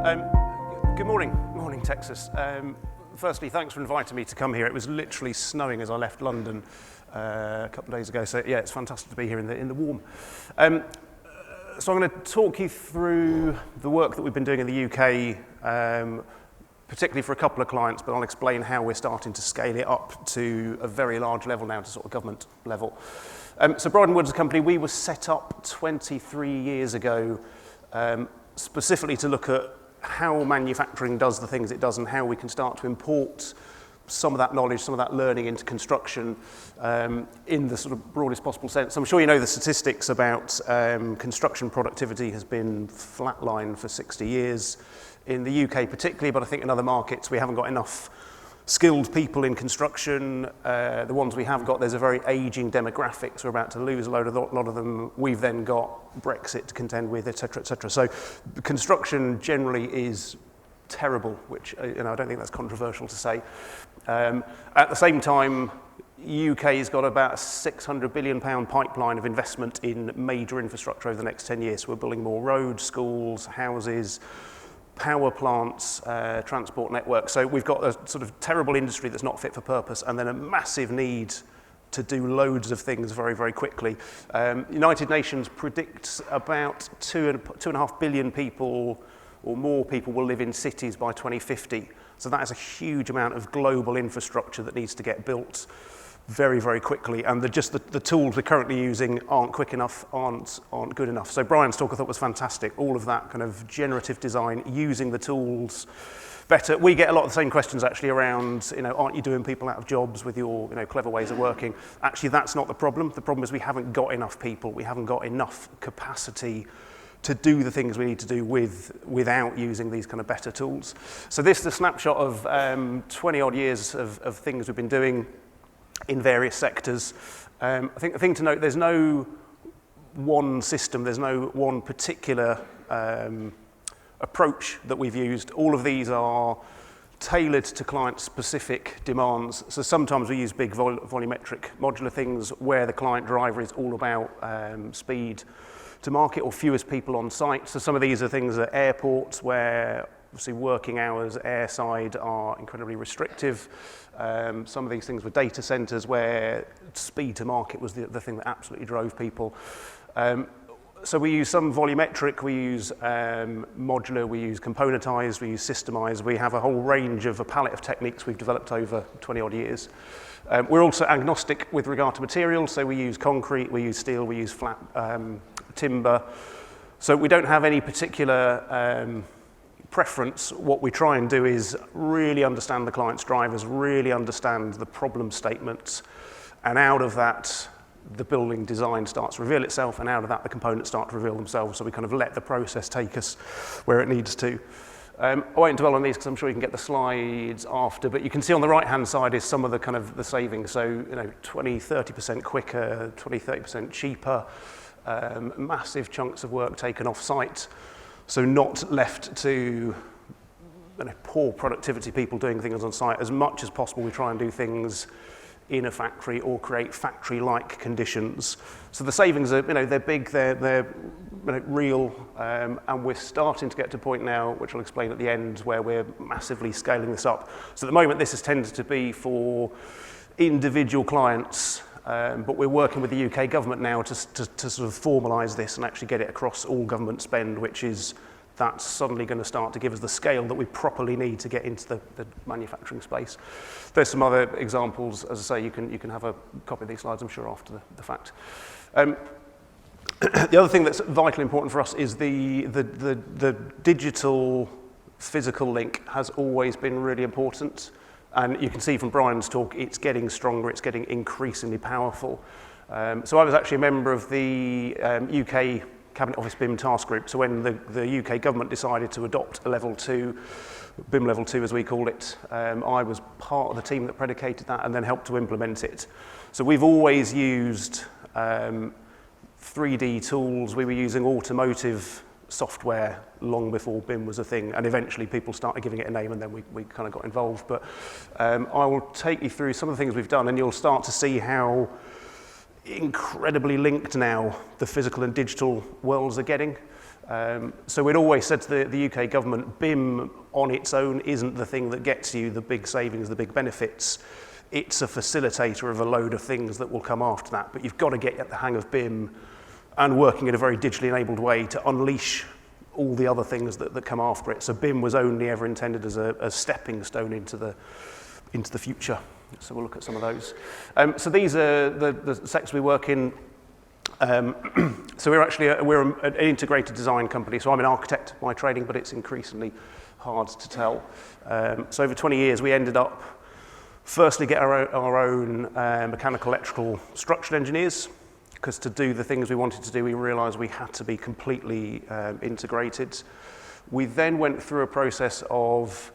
Good morning Texas. Firstly, thanks for inviting me to come here. It was literally snowing as I left London a couple of days ago, so yeah, it's fantastic to be here in the warm. So I'm going to talk you through the work that we've been doing in the UK, particularly for a couple of clients, but I'll explain how we're starting to scale it up to a very large level now, to sort of government level. So Bridon Wood's company, we were set up 23 years ago, specifically to look at how manufacturing does the things it does and how we can start to import some of that knowledge, some of that learning into construction in the sort of broadest possible sense. I'm sure you know the statistics about construction productivity has been flatlined for 60 years in the UK particularly, but I think in other markets we haven't got enough skilled people in construction. The ones we have got, there's a very aging demographic, so we're about to lose a lot of them. We've then got Brexit to contend with, etc., etc. So construction generally is terrible, which I don't think that's controversial to say. At the same time, UK's got about a £600 billion pipeline of investment in major infrastructure over the next 10 years. So we're building more roads, schools, houses, power plants, transport networks. So we've got a sort of terrible industry that's not fit for purpose, and then a massive need to do loads of things very, very quickly. United Nations predicts about 2.5 billion people or more people will live in cities by 2050. So that is a huge amount of global infrastructure that needs to get built very, very quickly, and the tools we're currently using aren't quick enough, aren't good enough. So Brian's talk I thought was fantastic, all of that kind of generative design, using the tools better. We get a lot of the same questions actually around, aren't you doing people out of jobs with your clever ways of working? Actually, that's not the problem. The problem is we haven't got enough people, we haven't got enough capacity to do the things we need to do without using these kind of better tools. So this is a snapshot of 20 odd years of things we've been doing in various sectors. I think the thing to note, there's no one system, there's no one particular approach that we've used. All of these are tailored to client-specific demands. So sometimes we use big volumetric modular things where the client driver is all about speed to market or fewest people on site. So some of these are things at airports where obviously working hours airside are incredibly restrictive. Some of these things were data centers where speed to market was the thing that absolutely drove people. So we use some volumetric, we use modular, we use componentized, we use systemized. We have a whole range of a palette of techniques we've developed over 20 odd years. We're also agnostic with regard to materials, so we use concrete, we use steel, we use flat timber. So we don't have any particular preference. What we try and do is really understand the client's drivers, really understand the problem statements, and out of that, the building design starts to reveal itself, and out of that, the components start to reveal themselves, so we kind of let the process take us where it needs to. I won't dwell on these because I'm sure you can get the slides after, but you can see on the right-hand side is some of the kind of the savings. So, 20-30% quicker, 20-30% cheaper, massive chunks of work taken off-site. So not left to poor productivity people doing things on site. As much as possible, we try and do things in a factory or create factory-like conditions. So the savings are, they're big, they're real, and we're starting to get to a point now, which I'll explain at the end, where we're massively scaling this up. So at the moment, this has tended to be for individual clients, but we're working with the UK government now to sort of formalise this and actually get it across all government spend, that's suddenly going to start to give us the scale that we properly need to get into the manufacturing space. There's some other examples. As I say, you can have a copy of these slides, I'm sure, after the fact. The other thing that's vitally important for us is the digital physical link has always been really important. And you can see from Brian's talk, it's getting stronger, it's getting increasingly powerful. So I was actually a member of the UK Cabinet Office BIM task group. So when the UK government decided to adopt a level 2, BIM level 2 as we call it, I was part of the team that predicated that and then helped to implement it. So we've always used 3D tools. We were using automotive software long before BIM was a thing, and eventually people started giving it a name, and then we kind of got involved. But I will take you through some of the things we've done, and you'll start to see how incredibly linked now the physical and digital worlds are getting. So we'd always said to the UK government, BIM on its own isn't the thing that gets you the big savings, the big benefits. It's a facilitator of a load of things that will come after that. But you've got to get at the hang of BIM and working in a very digitally enabled way to unleash all the other things that come after it. So BIM was only ever intended as a stepping stone into the future. So we'll look at some of those. So these are the sectors we work in. So we're an integrated design company. So I'm an architect by training, but it's increasingly hard to tell. So over 20 years, we ended up firstly get our own mechanical, electrical, structural engineers, because to do the things we wanted to do, we realized we had to be completely integrated. We then went through a process of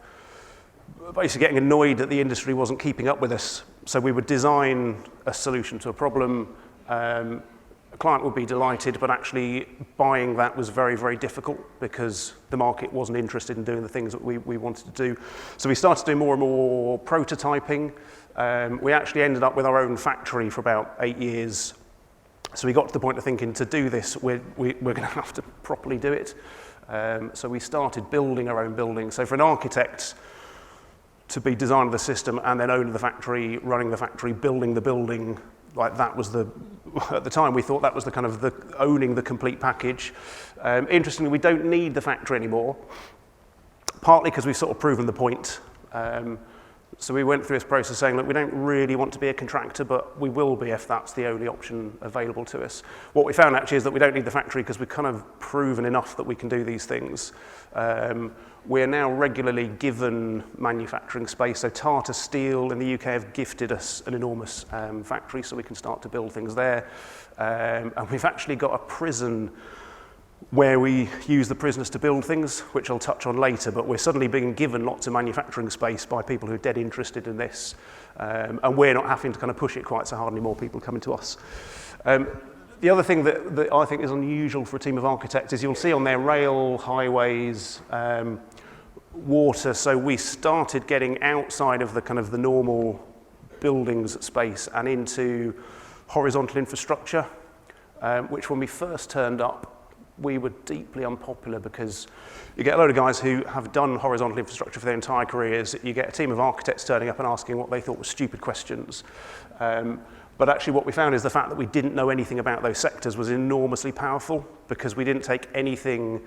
basically getting annoyed that the industry wasn't keeping up with us. So we would design a solution to a problem. A client would be delighted, but actually buying that was very, very difficult because the market wasn't interested in doing the things that we wanted to do. So we started doing more and more prototyping. We actually ended up with our own factory for about 8 years. So we got to the point of thinking, to do this, we're going to have to properly do it. So we started building our own building. So for an architect to be designing the system and then owning the factory, running the factory, building the building, like that was at the time we thought that was the kind of owning the complete package. Interestingly, we don't need the factory anymore, partly because we've sort of proven the point. So we went through this process saying, look, we don't really want to be a contractor, but we will be if that's the only option available to us. What we found actually is that we don't need the factory because we've kind of proven enough that we can do these things. We're now regularly given manufacturing space. So Tata Steel in the UK have gifted us an enormous factory so we can start to build things there. And we've actually got a prison where we use the prisoners to build things, which I'll touch on later, but we're suddenly being given lots of manufacturing space by people who are dead interested in this, and we're not having to kind of push it quite so hard anymore, people coming to us. The other thing that I think is unusual for a team of architects is you'll see on their rail, highways, water, so we started getting outside of the kind of the normal buildings space and into horizontal infrastructure, which when we first turned up, we were deeply unpopular because you get a load of guys who have done horizontal infrastructure for their entire careers. You get a team of architects turning up and asking what they thought were stupid questions. But actually what we found is the fact that we didn't know anything about those sectors was enormously powerful because we didn't take anything,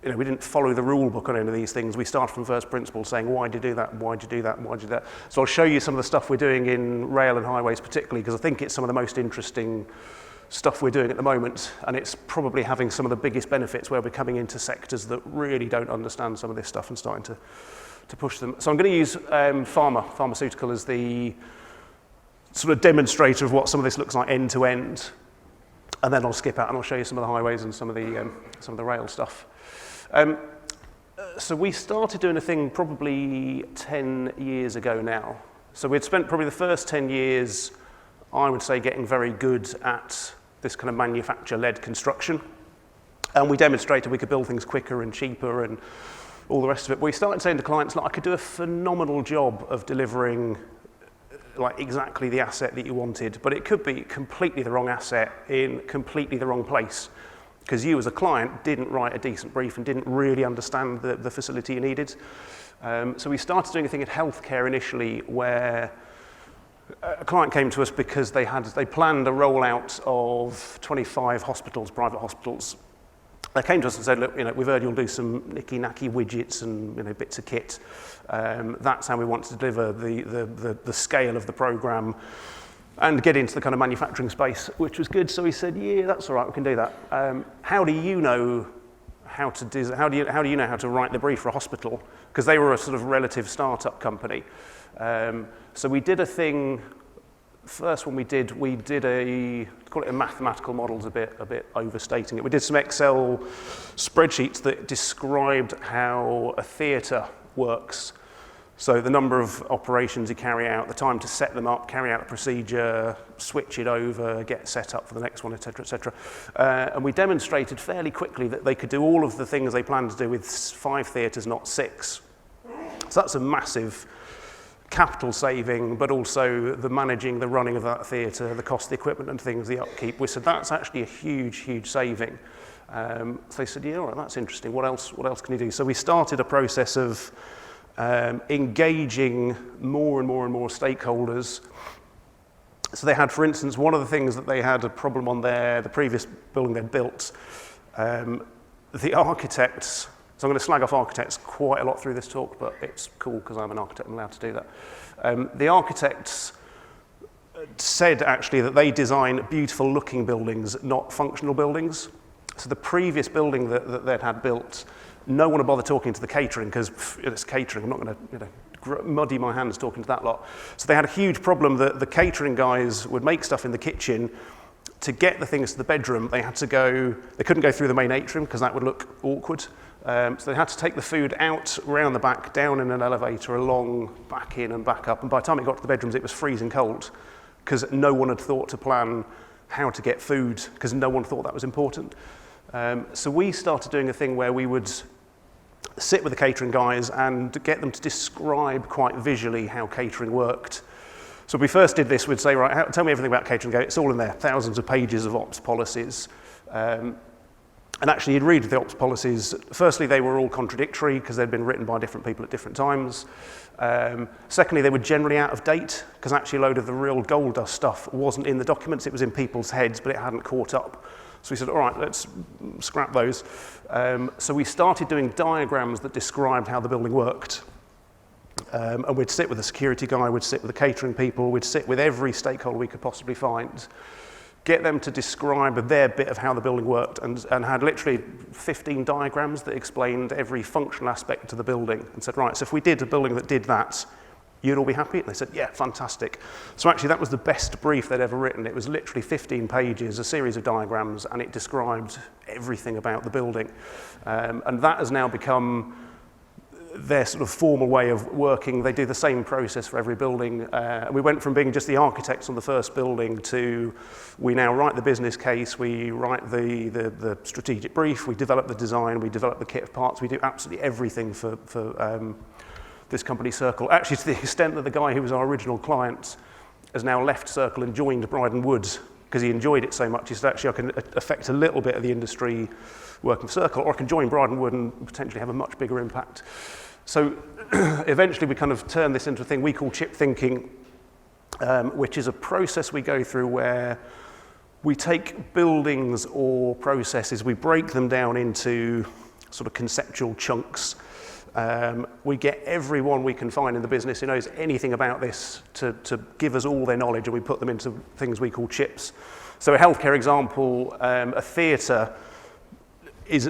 we didn't follow the rule book on any of these things. We started from first principles saying, why do you do that? Why do you do that? Why do you do that? So I'll show you some of the stuff we're doing in rail and highways particularly because I think it's some of the most interesting stuff we're doing at the moment, and it's probably having some of the biggest benefits where we're coming into sectors that really don't understand some of this stuff and starting to push them. So I'm going to use pharmaceutical as the sort of demonstrator of what some of this looks like end to end, and then I'll skip out and I'll show you some of the highways and some of the rail stuff. So we started doing a thing probably 10 years ago now. So we'd spent probably the first 10 years I would say getting very good at this kind of manufacture-led construction. And we demonstrated we could build things quicker and cheaper and all the rest of it. But we started saying to clients, look, I could do a phenomenal job of delivering like exactly the asset that you wanted, but it could be completely the wrong asset in completely the wrong place because you as a client didn't write a decent brief and didn't really understand the facility you needed. So we started doing a thing in healthcare initially where a client came to us because they planned a rollout of 25 hospitals, private hospitals. They came to us and said, look, we've heard you'll do some nicky-nacky widgets and bits of kit. That's how we want to deliver the scale of the program and get into the kind of manufacturing space, which was good. So we said, yeah, that's all right, we can do that. How do you know how to write the brief for a hospital? Because they were a sort of relative startup company. So we did a thing, first one we did call it a mathematical model, is a bit overstating it. We did some Excel spreadsheets that described how a theatre works. So the number of operations you carry out, the time to set them up, carry out the procedure, switch it over, get set up for the next one, et cetera, et cetera. And we demonstrated fairly quickly that they could do all of the things they planned to do with 5 theatres, not 6. So that's a massive capital saving, but also the managing, the running of that theatre, the cost of the equipment and things, the upkeep. We said that's actually a huge, huge saving. So they said, yeah, all right, that's interesting. What else can you do? So we started a process of engaging more and more stakeholders. So they had, for instance, one of the things that they had a problem on the previous building they'd built, the architects, so I'm going to slag off architects quite a lot through this talk, but it's cool because I'm an architect and allowed to do that. The architects said actually that they design beautiful looking buildings, not functional buildings. So the previous building that they'd had built, no one would bother talking to the catering because it's catering. I'm not going to muddy my hands talking to that lot. So they had a huge problem that the catering guys would make stuff in the kitchen. To get the things to the bedroom, they couldn't go through the main atrium because that would look awkward. So they had to take the food out, round the back, down in an elevator, along, back in and back up. And by the time it got to the bedrooms, it was freezing cold because no one had thought to plan how to get food because no one thought that was important. So we started doing a thing where we would sit with the catering guys and get them to describe quite visually how catering worked. So when we first did this, we'd say, right, tell me everything about catering. Go, it's all in there, thousands of pages of ops policies. And actually, you'd read the ops policies. Firstly, they were all contradictory because they'd been written by different people at different times. Secondly, they were generally out of date because actually a load of the real gold dust stuff wasn't in the documents. It was in people's heads, but it hadn't caught up. So we said, all right, let's scrap those. So we started doing diagrams that described how the building worked. And we'd sit with the security guy, we'd sit with the catering people, we'd sit with every stakeholder we could possibly find, get them to describe their bit of how the building worked, and had literally 15 diagrams that explained every functional aspect of the building, and said, right, so if we did a building that did that, you'd all be happy? And they said, yeah, fantastic. So actually that was the best brief they'd ever written. It was literally 15 pages, a series of diagrams, and it described everything about the building. And that has now become their sort of formal way of working. They do the same process for every building. We went from being just the architects on the first building to we now write the business case, we write the strategic brief, we develop the design, we develop the kit of parts, we do absolutely everything for this company, Circle. Actually, to the extent that the guy who was our original client has now left Circle and joined Bryden Woods because he enjoyed it so much. He said, actually, I can affect a little bit of the industry working for Circle, or I can join Bryden Wood and potentially have a much bigger impact. So eventually we kind of turned this into a thing we call chip thinking, which is a process we go through where we take buildings or processes, we break them down into sort of conceptual chunks. We get everyone we can find in the business who knows anything about this to give us all their knowledge, and we put them into things we call chips. So a healthcare example, a theatre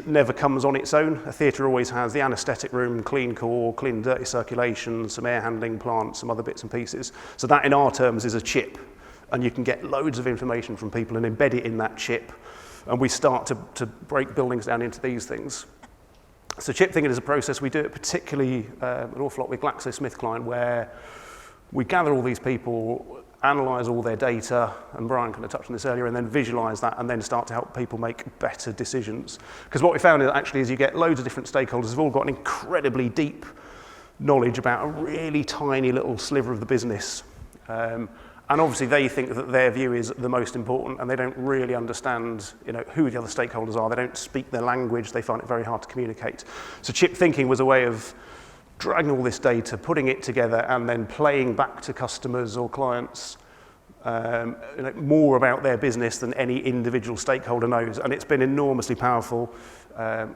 never comes on its own. A theatre always has the anaesthetic room, clean core, clean dirty circulation, some air handling plants, some other bits and pieces. So that in our terms is a chip, and you can get loads of information from people and embed it in that chip, and we start to break buildings down into these things. So chip thinking is a process. We do it particularly an awful lot with GlaxoSmithKline, where we gather all these people, analyse all their data, and Brian kind of touched on this earlier, and then visualise that and then start to help people make better decisions. Because what we found actually is you get loads of different stakeholders who've all got an incredibly deep knowledge about a really tiny little sliver of the business. And obviously they think that their view is the most important, and they don't really understand, who the other stakeholders are. They don't speak their language. They find it very hard to communicate. So chip thinking was a way of dragging all this data, putting it together, and then playing back to customers or clients more about their business than any individual stakeholder knows. And it's been enormously powerful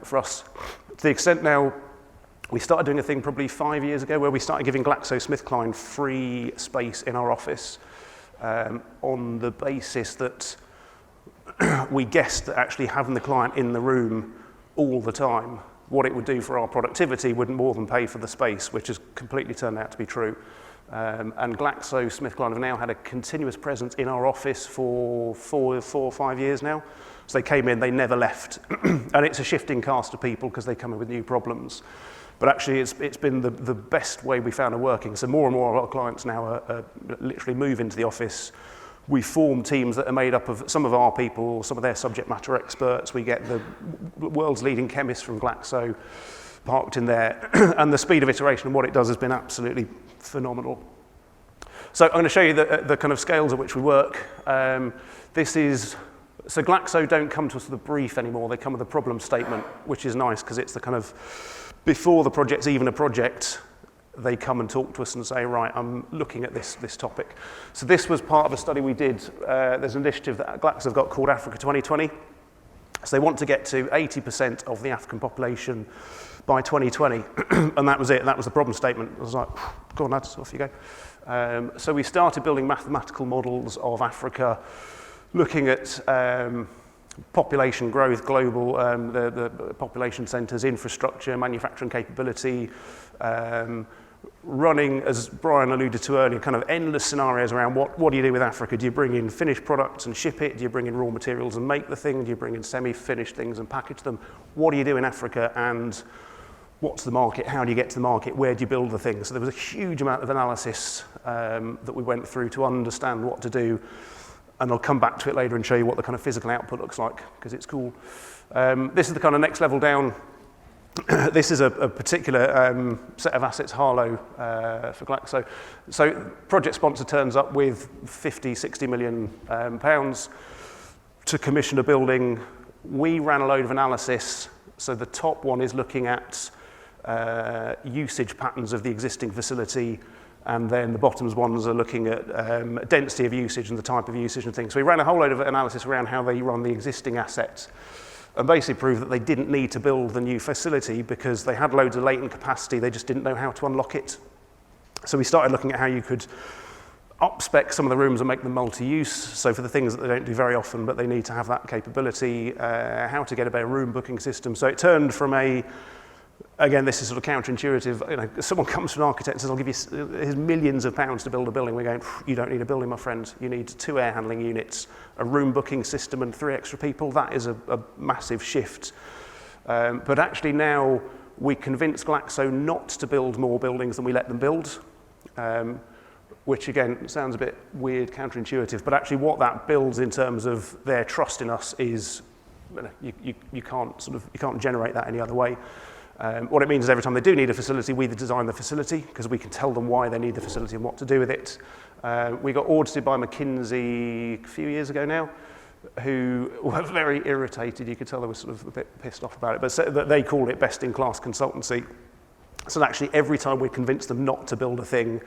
for us, to the extent now we started doing a thing probably 5 years ago where we started giving GlaxoSmithKline free space in our office on the basis that we guessed that actually having the client in the room all the time, what it would do for our productivity wouldn't more than pay for the space, which has completely turned out to be true. And GlaxoSmithKline have now had a continuous presence in our office for four or 5 years now. So they came in, they never left. And it's a shifting cast of people because they come in with new problems. But actually, it's been the best way we found of working. So more and more of our clients now literally move into the office. We form teams that are made up of some of our people, some of their subject matter experts. We get the world's leading chemists from Glaxo parked in there. And the speed of iteration and what it does has been absolutely phenomenal. So I'm going to show you the kind of scales at which we work. This is So Glaxo don't come to us with a brief anymore, they come with a problem statement, which is nice because it's the kind of, before the project's even a project, they come and talk to us and say, right, I'm looking at this topic. So this was part of a study we did. There's an initiative that Glaxo have got called Africa 2020. So they want to get to 80% of the African population by 2020, and that was it. That was the problem statement. I was like, go on, lads, off you go. So we started building mathematical models of Africa, looking at population growth, global, the population centres, infrastructure, manufacturing capability, running, as Brian alluded to earlier, kind of endless scenarios around what do you do with Africa? Do you bring in finished products and ship it? Do you bring in raw materials and make the thing? Do you bring in semi-finished things and package them? What do you do in Africa, and what's the market? How do you get to the market? Where do you build the thing? So there was a huge amount of analysis that we went through to understand what to do, and I'll come back to it later and show you what the kind of physical output looks like, because it's cool. This is the kind of next level down. This is a particular set of assets, Harlow, for Glaxo. So project sponsor turns up with 50, 60 million pounds to commission a building. We ran a load of analysis. So the top one is looking at usage patterns of the existing facility, and then the bottoms ones are looking at density of usage and the type of usage and things. So we ran a whole load of analysis around how they run the existing assets, and basically proved that they didn't need to build the new facility because they had loads of latent capacity, they just didn't know how to unlock it. So we started looking at how you could up-spec some of the rooms and make them multi-use, so for the things that they don't do very often but they need to have that capability, how to get a better room booking system. So it turned from again, this is sort of counterintuitive, you know, someone comes to an architect and says, I'll give you here's millions of pounds to build a building. We're going, you don't need a building, my friend. You need 2 air handling units, a room booking system, and 3 extra people. That is a massive shift. But actually now we convince Glaxo not to build more buildings than we let them build, which again sounds a bit weird, counterintuitive, but actually what that builds in terms of their trust in us is, you can't generate that any other way. What it means is every time they do need a facility, we design the facility because we can tell them why they need the facility and what to do with it. We got audited by McKinsey a few years ago now, who were very irritated. You could tell they were sort of a bit pissed off about it, but they call it best-in-class consultancy. So actually every time we convinced them not to build a thing,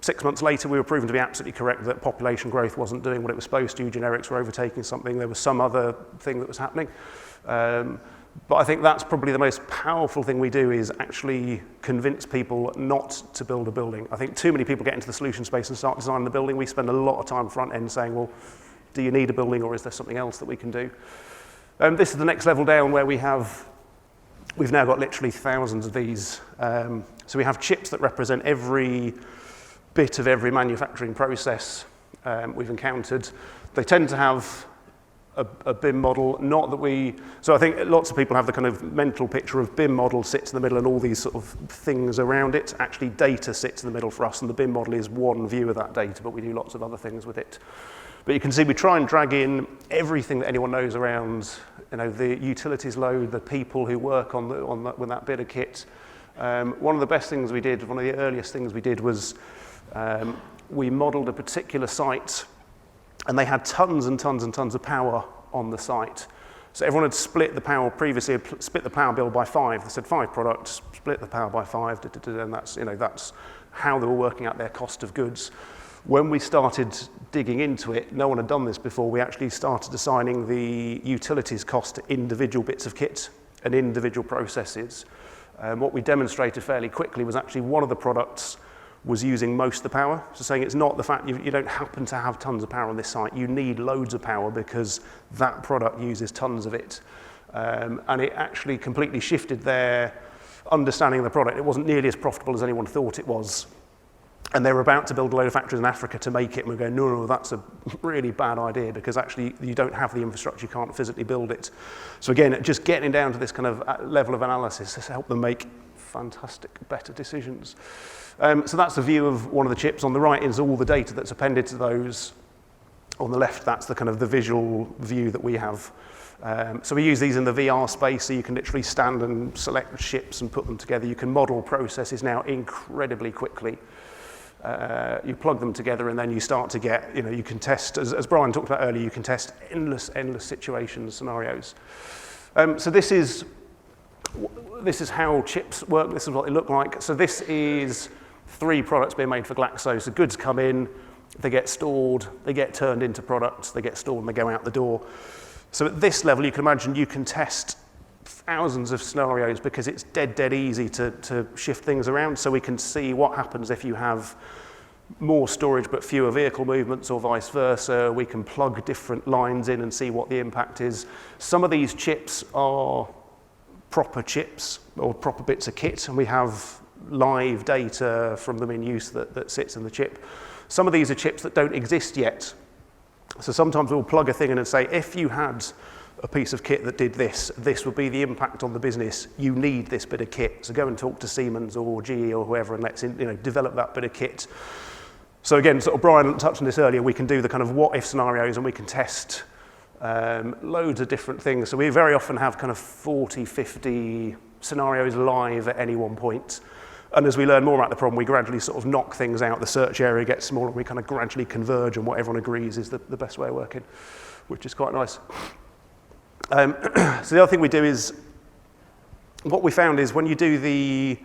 6 months later we were proven to be absolutely correct that population growth wasn't doing what it was supposed to, generics were overtaking something, there was some other thing that was happening. But I think that's probably the most powerful thing we do, is actually convince people not to build a building. I think too many people get into the solution space and start designing the building. We spend a lot of time front end saying, well, do you need a building or is there something else that we can do? This is the next level down where we've now got literally thousands of these. So we have chips that represent every bit of every manufacturing process we've encountered. They tend to have a BIM model, not that so I think lots of people have the kind of mental picture of BIM model sits in the middle and all these sort of things around it. Actually, data sits in the middle for us, and the BIM model is one view of that data, but we do lots of other things with it. But you can see we try and drag in everything that anyone knows around, you know, the utilities load, the people who work with that bit of kit. One of the best things we did, one of the earliest things we did was we modelled a particular site, and they had tons and tons and tons of power on the site. So everyone had split the power previously, split the power bill by 5. They said 5 products, split the power by 5, and that's how they were working out their cost of goods. When we started digging into it, no one had done this before. We actually started assigning the utilities cost to individual bits of kit and individual processes. What we demonstrated fairly quickly was actually one of the products was using most of the power. So saying it's not the fact you don't happen to have tons of power on this site, you need loads of power because that product uses tons of it. And it actually completely shifted their understanding of the product. It wasn't nearly as profitable as anyone thought it was. And they were about to build a load of factories in Africa to make it, and we're going, no, that's a really bad idea because actually you don't have the infrastructure, you can't physically build it. So again, just getting down to this kind of level of analysis has helped them make fantastic, better decisions. So that's the view of one of the chips. On the right is all the data that's appended to those. On the left, that's the kind of the visual view that we have. So we use these in the VR space, so you can literally stand and select ships and put them together. You can model processes now incredibly quickly. you plug them together, and then you start to get, you can test, as Brian talked about earlier, you can test endless situations, scenarios. So this is how chips work. This is what they look like. So this is 3 products being made for Glaxo. So goods come in, they get stored, they get turned into products, they get stored, and they go out the door. So at this level, you can imagine you can test thousands of scenarios because it's dead easy to shift things around. So we can see what happens if you have more storage but fewer vehicle movements, or vice versa. We can plug different lines in and see what the impact is. Some of these chips are proper chips or proper bits of kit, and we have live data from them in use that sits in the chip. Some of these are chips that don't exist yet. So sometimes we'll plug a thing in and say, if you had a piece of kit that did this, this would be the impact on the business. You need this bit of kit. So go and talk to Siemens or GE or whoever, and let's develop that bit of kit. So again, sort of Brian touched on this earlier, we can do the kind of what if scenarios, and we can test loads of different things. So we very often have kind of 40, 50 scenarios live at any one point. And as we learn more about the problem, we gradually sort of knock things out. The search area gets smaller, and we kind of gradually converge on what everyone agrees is the best way of working, which is quite nice. So the other thing we do is, what we found is when you do the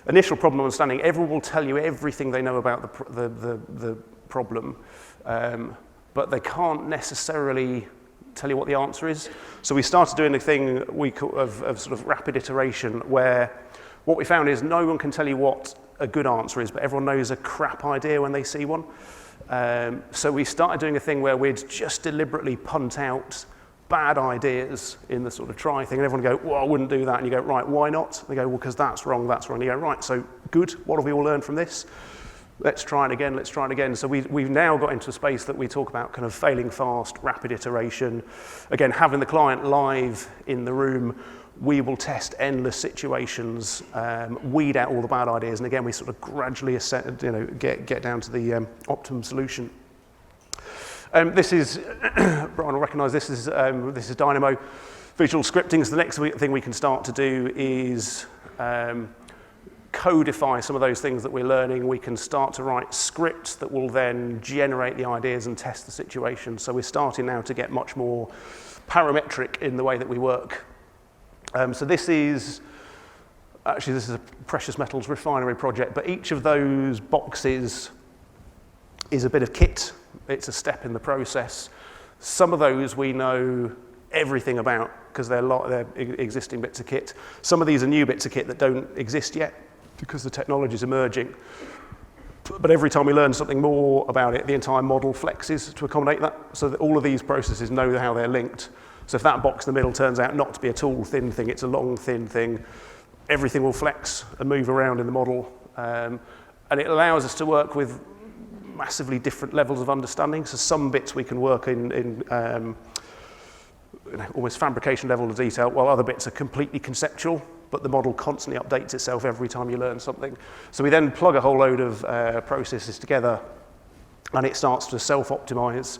initial problem understanding, everyone will tell you everything they know about the problem, but they can't necessarily tell you what the answer is. So we started doing a thing we call of sort of rapid iteration, where what we found is no one can tell you what a good answer is, but everyone knows a crap idea when they see one. So we started doing a thing where we'd just deliberately punt out bad ideas in the sort of try thing, and everyone would go, well, I wouldn't do that. And you go, right, why not? They go, well, because that's wrong. And you go, right, so good, what have we all learned from this? Let's try it again. So we've now got into a space that we talk about kind of failing fast, rapid iteration. Again, having the client live in the room, we will test endless situations, weed out all the bad ideas, and again, we sort of gradually get down to the optimum solution. This is, Brian will recognise this is Dynamo visual scripting. So the next thing we can start to do is codify some of those things that we're learning. We can start to write scripts that will then generate the ideas and test the situation. So we're starting now to get much more parametric in the way that we work. So this is a precious metals refinery project, but each of those boxes is a bit of kit. It's a step in the process. Some of those we know everything about because they're existing bits of kit. Some of these are new bits of kit that don't exist yet because the technology is emerging. But every time we learn something more about it, the entire model flexes to accommodate that, so that all of these processes know how they're linked. So if that box in the middle turns out not to be a tall, thin thing, it's a long, thin thing, everything will flex and move around in the model. And it allows us to work with massively different levels of understanding. So some bits we can work in almost fabrication level of detail, while other bits are completely conceptual, but the model constantly updates itself every time you learn something. So we then plug a whole load of processes together, and it starts to self-optimize.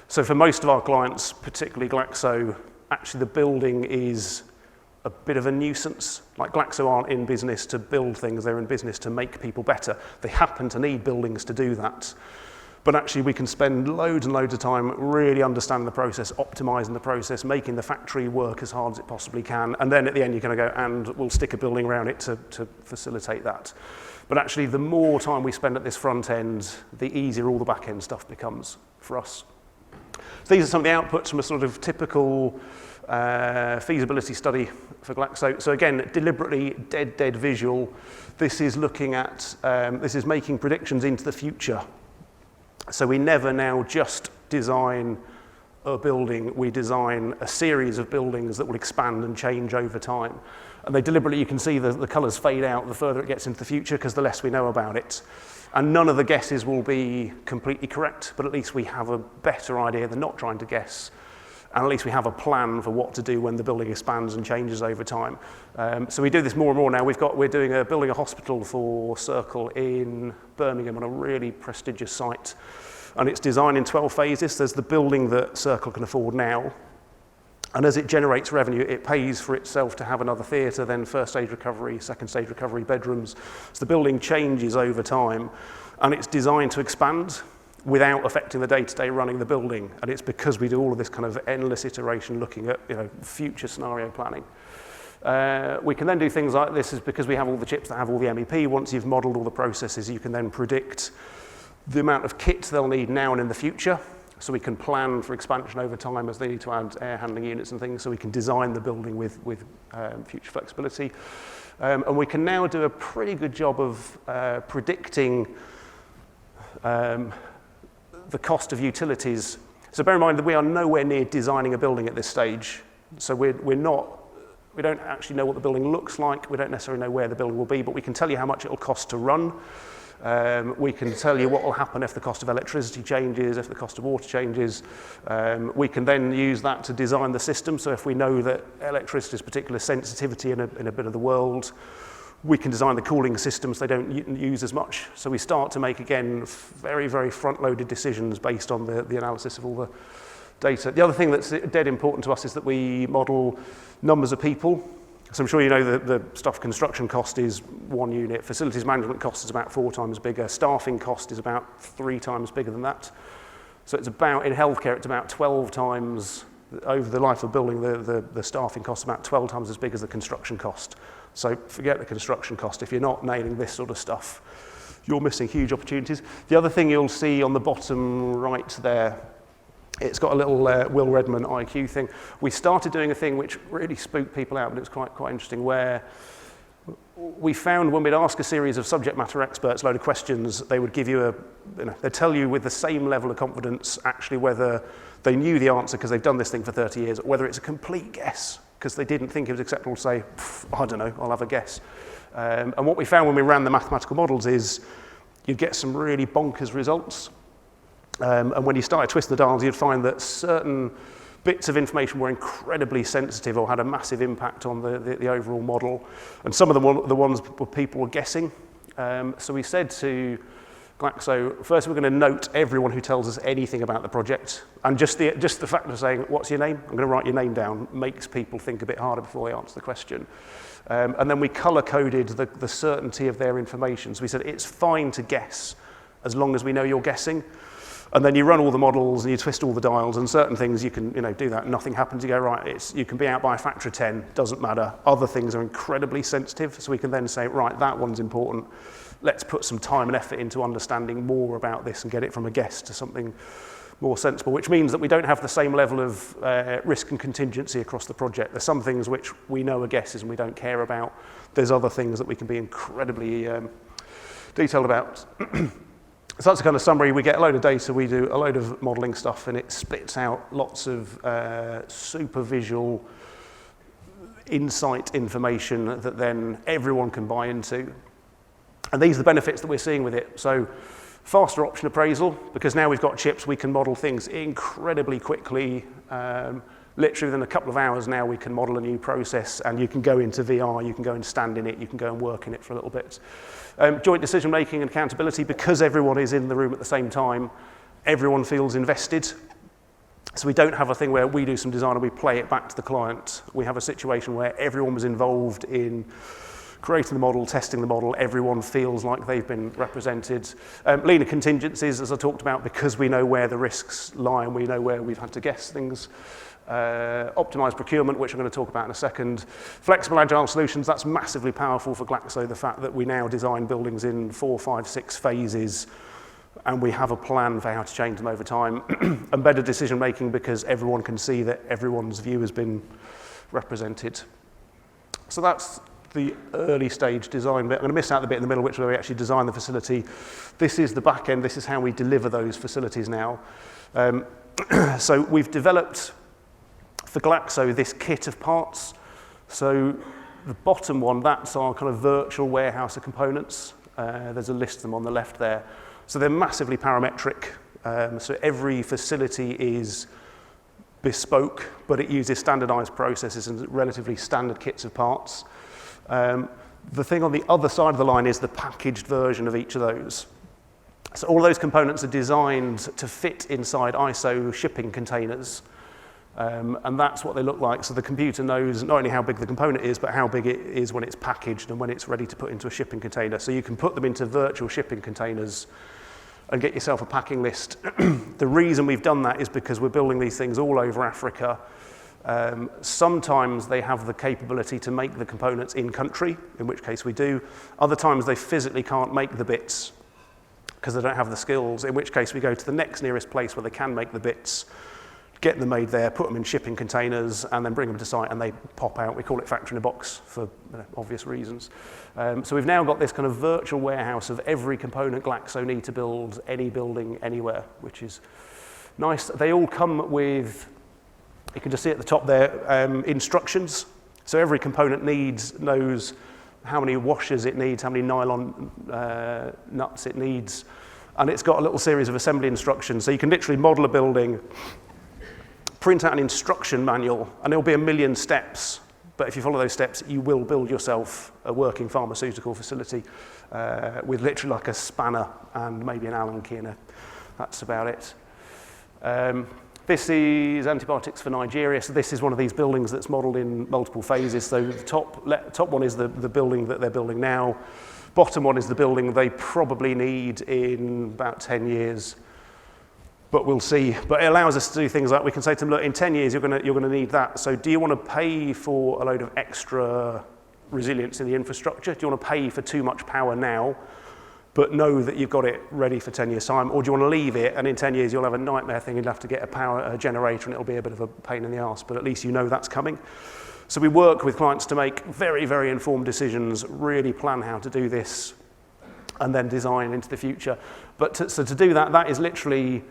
So for most of our clients, particularly Glaxo, actually the building is a bit of a nuisance. Like Glaxo aren't in business to build things, they're in business to make people better. They happen to need buildings to do that. But actually we can spend loads and loads of time really understanding the process, optimizing the process, making the factory work as hard as it possibly can. And then at the end you're going to go, and we'll stick a building around it to facilitate that. But actually the more time we spend at this front end, the easier all the back end stuff becomes for us. So these are some of the outputs from a sort of typical feasibility study for Glaxo. So again, deliberately dead visual. This is looking at, this is making predictions into the future. So we never now just design a building, we design a series of buildings that will expand and change over time. And they deliberately, you can see the colours fade out the further it gets into the future because the less we know about it. And none of the guesses will be completely correct, but at least we have a better idea than not trying to guess. And at least we have a plan for what to do when the building expands and changes over time. So we do this more and more now. We're building a hospital for Circle in Birmingham on a really prestigious site. And it's designed in 12 phases. There's the building that Circle can afford now. And as it generates revenue, it pays for itself to have another theatre, then first stage recovery, second stage recovery, bedrooms. So the building changes over time, and it's designed to expand without affecting the day-to-day running of the building. And it's because we do all of this kind of endless iteration looking at future scenario planning. We can then do things like this is because we have all the chips that have all the MEP. Once you've modelled all the processes, you can then predict the amount of kit they'll need now and in the future. So we can plan for expansion over time as they need to add air handling units and things, so we can design the building with future flexibility. And we can now do a pretty good job of predicting the cost of utilities. So bear in mind that we are nowhere near designing a building at this stage. So we don't actually know what the building looks like. We don't necessarily know where the building will be, but we can tell you how much it will cost to run. We can tell you what will happen if the cost of electricity changes, if the cost of water changes. We can then use that to design the system. So if we know that electricity is particular sensitivity in a bit of the world, we can design the cooling systems so they don't use as much. So we start to make, again, very, very front-loaded decisions based on the analysis of all the data. The other thing that's dead important to us is that we model numbers of people. So I'm sure you know the stuff construction cost is 1 unit, facilities management cost is about 4 times bigger, staffing cost is about 3 times bigger than that. So it's about, in healthcare, it's about 12 times, over the life of building, the staffing cost is about 12 times as big as the construction cost. So forget the construction cost. If you're not nailing this sort of stuff, you're missing huge opportunities. The other thing you'll see on the bottom right there, it's got a little Will Redman IQ thing. We started doing a thing which really spooked people out, but it was quite interesting, where we found when we'd ask a series of subject matter experts a load of questions, they would give you they'd tell you with the same level of confidence actually whether they knew the answer because they've done this thing for 30 years, or whether it's a complete guess because they didn't think it was acceptable to say, I don't know, I'll have a guess. And what we found when we ran the mathematical models is you'd get some really bonkers results. And when you started twisting the dials, you'd find that certain bits of information were incredibly sensitive or had a massive impact on the overall model. And some of them were the ones where people were guessing. So we said to Glaxo, first we're going to note everyone who tells us anything about the project. And just the fact of saying, what's your name? I'm going to write your name down, makes people think a bit harder before they answer the question. And then we color-coded the certainty of their information. So we said, it's fine to guess as long as we know you're guessing. And then you run all the models and you twist all the dials, and certain things you can do that, nothing happens. You go, right, you can be out by a factor of 10, doesn't matter. Other things are incredibly sensitive, so we can then say, right, that one's important. Let's put some time and effort into understanding more about this and get it from a guess to something more sensible, which means that we don't have the same level of risk and contingency across the project. There's some things which we know are guesses and we don't care about. There's other things that we can be incredibly detailed about. So that's a kind of summary. We get a load of data, we do a load of modelling stuff, and it spits out lots of super visual insight information that then everyone can buy into. And these are the benefits that we're seeing with it. So faster option appraisal, because now we've got chips, we can model things incredibly quickly. Literally within a couple of hours now, we can model a new process, and you can go into VR, you can go and stand in it, you can go and work in it for a little bit. Joint decision-making and accountability, because everyone is in the room at the same time, everyone feels invested. So we don't have a thing where we do some design and we play it back to the client. We have a situation where everyone was involved in creating the model, testing the model, everyone feels like they've been represented. Leaner contingencies, as I talked about, because we know where the risks lie and we know where we've had to guess things. Optimized procurement, which I'm going to talk about in a second. Flexible agile solutions, that's massively powerful for Glaxo, the fact that we now design buildings in 4, 5, 6 phases, and we have a plan for how to change them over time. And better decision making, because everyone can see that everyone's view has been represented. So that's the early stage design bit. I'm going to miss out the bit in the middle, which is where we actually design the facility. This is the back end, this is how we deliver those facilities now. So we've developed for Glaxo this kit of parts. So the bottom one, that's our kind of virtual warehouse of components. There's a list of them on the left there. So they're massively parametric. So every facility is bespoke, but it uses standardized processes and relatively standard kits of parts. The thing on the other side of the line is the packaged version of each of those. So all those components are designed to fit inside ISO shipping containers. And that's what they look like. So the computer knows not only how big the component is, but how big it is when it's packaged and when it's ready to put into a shipping container. So you can put them into virtual shipping containers and get yourself a packing list. The reason we've done that is because we're building these things all over Africa. Sometimes they have the capability to make the components in country, in which case we do. Other times they physically can't make the bits because they don't have the skills, in which case we go to the next nearest place where they can make the bits, get them made there, put them in shipping containers, and then bring them to site, and they pop out. We call it factory in a box for obvious reasons. So we've now got this kind of virtual warehouse of every component Glaxo need to build any building anywhere, which is nice. They all come with, you can just see at the top there, instructions. So every component knows how many washers it needs, how many nylon nuts it needs, and it's got a little series of assembly instructions. So you can literally model a building, print out an instruction manual, and there'll be 1 million steps. But if you follow those steps, you will build yourself a working pharmaceutical facility with literally like a spanner and maybe an Allen key in it. That's about it. This is antibiotics for Nigeria. So this is one of these buildings that's modeled in multiple phases. So the top one is the building that they're building now. Bottom one is the building they probably need in about 10 years. But we'll see. But it allows us to do things like we can say to them, look, in 10 years, you're going to need that. So do you want to pay for a load of extra resilience in the infrastructure? Do you want to pay for too much power now, but know that you've got it ready for 10 years' time? Or do you want to leave it, and in 10 years, you'll have a nightmare thing, you'll have to get a generator, and it'll be a bit of a pain in the arse, but at least you know that's coming. So we work with clients to make very, very informed decisions, really plan how to do this, and then design into the future. But to do that, that is literally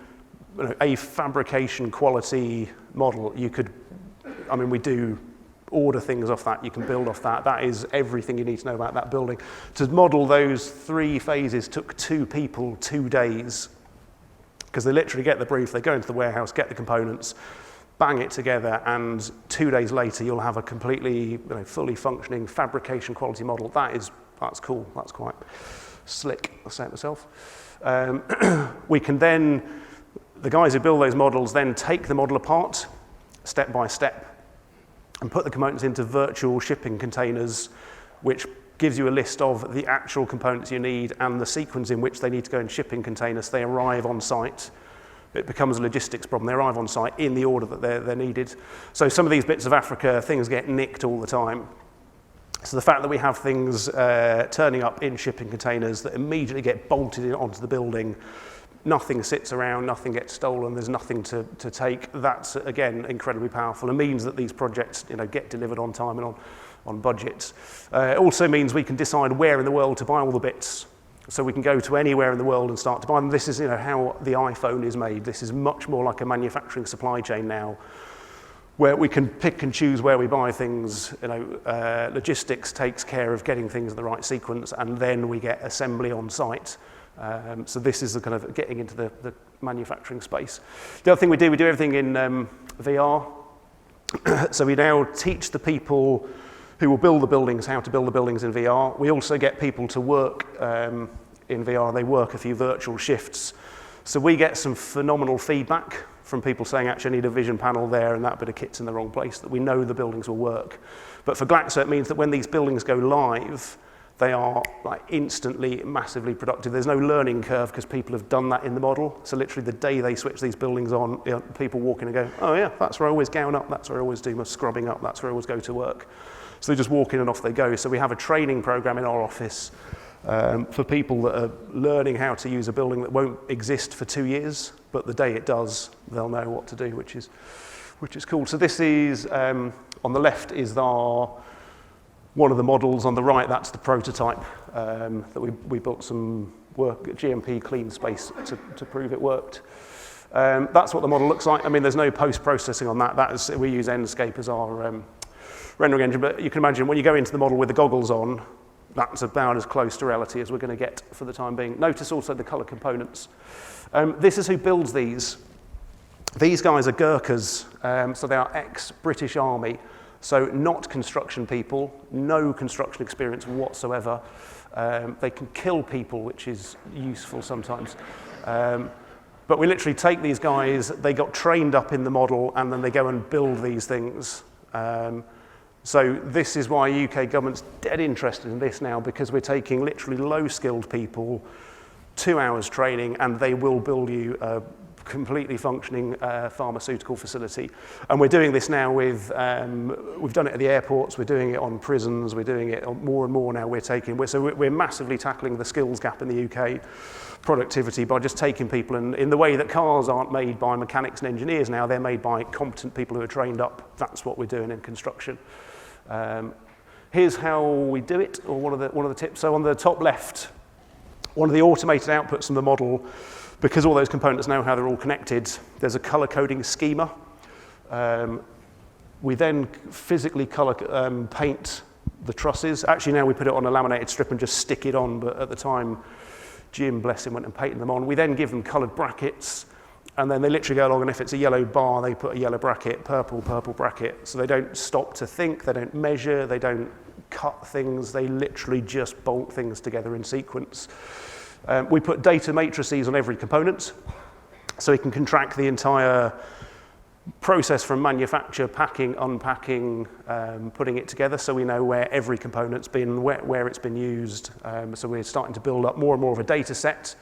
a fabrication quality model. You could, we do order things off that, you can build off that. That is everything you need to know about that building. To model those 3 phases took 2 people 2 days, because they literally get the brief, they go into the warehouse, get the components, bang it together, and 2 days later you'll have a completely fully functioning fabrication quality model. That's cool, that's quite slick, I'll say it myself. We can then, the guys who build those models then take the model apart step by step and put the components into virtual shipping containers, which gives you a list of the actual components you need and the sequence in which they need to go in shipping containers. They arrive on site. It becomes a logistics problem. They arrive on site in the order that they're needed. So some of these bits of Africa, things get nicked all the time. So the fact that we have things turning up in shipping containers that immediately get bolted onto the building, nothing sits around, nothing gets stolen, there's nothing to take. That's, again, incredibly powerful. It means that these projects get delivered on time and on budget. It also means we can decide where in the world to buy all the bits. So we can go to anywhere in the world and start to buy them. This is how the iPhone is made. This is much more like a manufacturing supply chain now, where we can pick and choose where we buy things. Logistics takes care of getting things in the right sequence, and then we get assembly on site. So this is the kind of getting into the manufacturing space. The other thing we do everything in VR. So we now teach the people who will build the buildings how to build the buildings in VR. We also get people to work in VR. They work a few virtual shifts. So we get some phenomenal feedback from people saying, actually, I need a vision panel there and that bit of kit's in the wrong place, that we know the buildings will work. But for Glaxo, it means that when these buildings go live, they are instantly massively productive. There's no learning curve because people have done that in the model. So literally the day they switch these buildings on, people walk in and go, oh yeah, that's where I always gown up, that's where I always do my scrubbing up, that's where I always go to work. So they just walk in and off they go. So we have a training program in our office for people that are learning how to use a building that won't exist for 2 years, but the day it does, they'll know what to do, which is cool. So this is, on the left is one of the models. On the right, that's the prototype that we built some work at GMP clean space to prove it worked. That's what the model looks like. There's no post-processing on that. We use Enscape as our rendering engine, but you can imagine when you go into the model with the goggles on, that's about as close to reality as we're going to get for the time being. Notice also the color components. This is who builds these. These guys are Gurkhas, so they are ex-British Army. So not construction people, no construction experience whatsoever. They can kill people, which is useful sometimes. But we literally take these guys, they got trained up in the model, and then they go and build these things. So this is why UK government's dead interested in this now, because we're taking literally low-skilled people, 2 hours training, and they will build you a completely functioning pharmaceutical facility. And we're doing this now with, we've done it at the airports, we're doing it on prisons, we're doing it on more and more now. We're massively tackling the skills gap in the UK productivity by just taking people, and in the way that cars aren't made by mechanics and engineers now, they're made by competent people who are trained up. That's what we're doing in construction. Here's how we do it, or one of the tips. So on the top left, one of the automated outputs from the model, because all those components know how they're all connected, there's a color coding schema. We then physically color paint the trusses. Actually, now we put it on a laminated strip and just stick it on, but at the time, Jim, bless him, went and painted them on. We then give them colored brackets, and then they literally go along, and if it's a yellow bar, they put a yellow bracket, purple bracket. So they don't stop to think, they don't measure, they don't cut things, they literally just bolt things together in sequence. We put data matrices on every component, so we can track the entire process from manufacture, packing, unpacking, putting it together, so we know where every component's been, where it's been used. So we're starting to build up more and more of a data set.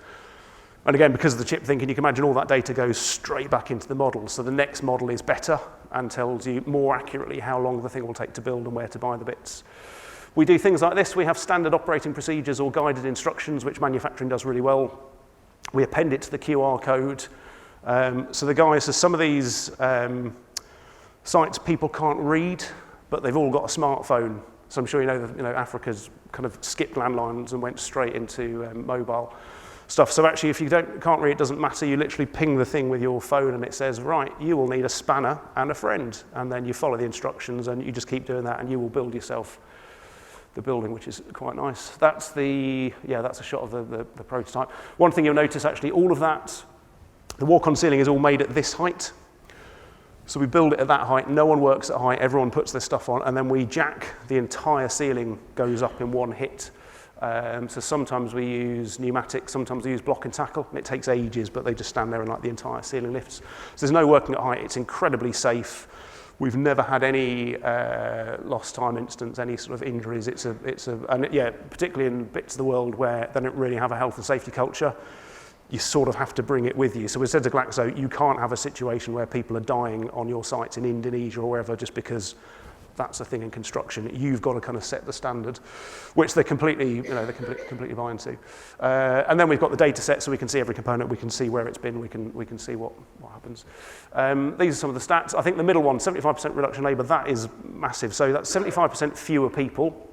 And again, because of the chip thinking, you can imagine all that data goes straight back into the model. So the next model is better and tells you more accurately how long the thing will take to build and where to buy the bits. We do things like this. We have standard operating procedures or guided instructions, which manufacturing does really well. We append it to the QR code. So some of these sites people can't read, but they've all got a smartphone. So I'm sure you know that Africa's kind of skipped landlines and went straight into mobile stuff. So actually, if you can't read, it doesn't matter. You literally ping the thing with your phone, and it says, right, you will need a spanner and a friend. And then you follow the instructions, and you just keep doing that, and you will build yourself the building, which is quite nice. That's a shot of the prototype. One thing you'll notice, actually, all of that, the walk-on ceiling is all made at this height. So we build it at that height. No one works at height. Everyone puts their stuff on, and then we jack the entire ceiling goes up in one hit. So sometimes we use pneumatics, sometimes we use block and tackle, and it takes ages, but they just stand there and the entire ceiling lifts. So there's no working at height. It's incredibly safe. We've never had any lost time incidents, any sort of injuries. Particularly in bits of the world where they don't really have a health and safety culture, you sort of have to bring it with you. So we said to Glaxo, you can't have a situation where people are dying on your sites in Indonesia or wherever just because that's a thing in construction. You've got to kind of set the standard, which they're completely buy into. And then we've got the data set, so we can see every component, we can see where it's been, we can see what happens. These are some of the stats. I think the middle one, 75% reduction in labour, that is massive. So that's 75% fewer people,